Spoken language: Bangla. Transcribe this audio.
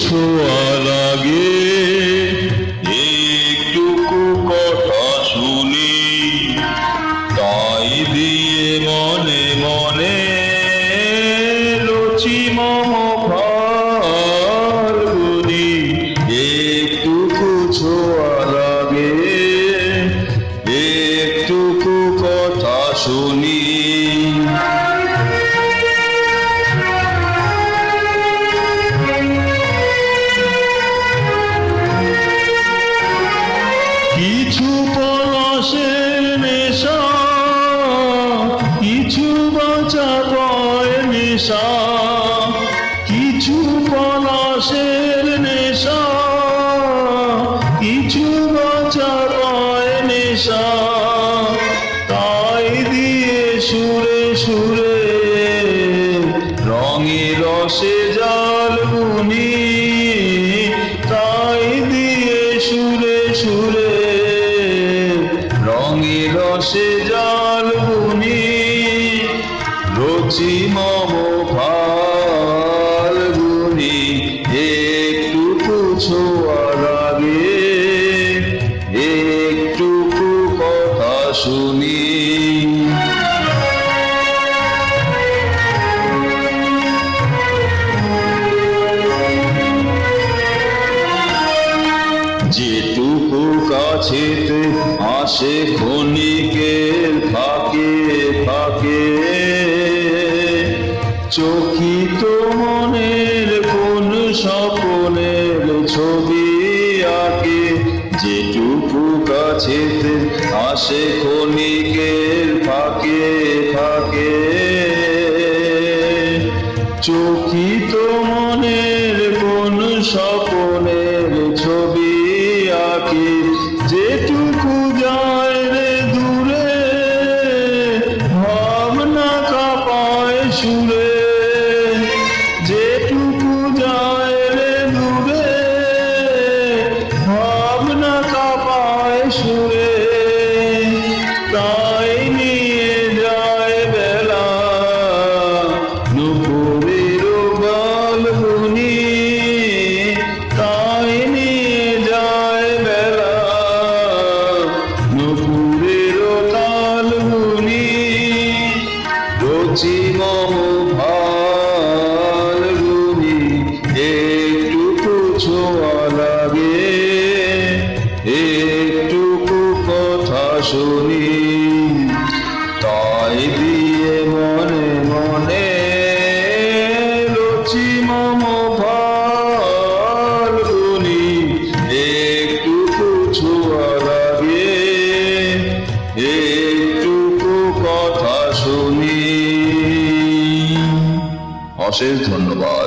ছোঁয়া লাগে, একটুকু কথা শুনি, তাই দিয়ে মনে মনে লুচি মম ফাল্গুনি। একটুকু ছোঁয়া লাগে, একটুকু কথা শুনি। কিছু পলাশের নেশা, কিছু বাঁচা কয় নেশা, কিছু পলাশের নেশা, কিছু বাঁচা কয় নেশা, তাই দিয়ে সুরে সুরে রঙে রসে জাল বুনি, তাই দিয়ে সুরে সুরে রঙে রসে জাল বুনি। রচি মম ফাল্গুনি, একটুকু ছোঁয়া লাগে, একটুকু কথা শুনি। যেটুকু কাছেতে আসে ক্ষণিকের ফাঁকে ফাঁকে, চকিত মনের কোন স্বপ্নের ছবি আঁকে। যেটুকু কাছেতে আসে ক্ষণিকের ফাঁকে ফাঁকে, চকিত মনের কোন স্বপ্নের ছবি আঁকে। যেটুকু যায় রে দূরে, ভাবনা কাঁপায় সুরে, যেটুকু যায় রে দূরে, ভাবনা কাঁপায় সুরে, তাই নিয়ে যায় বেলা নুপুরের গাল বুনি, তাই নিয়ে যায় বেলা নুপুরের তাল বুনি। রচি মম ফাল্গুনি, একটুকু ছোঁয়া লাগে, একটুকু কথা শুনি, তাই দিয়ে মনে মনে লুচি মম ফাল্গুনি। একটুকু ছোঁয়া লাগে, একটুকু কথা শুনি। অশেষ ধন্যবাদ।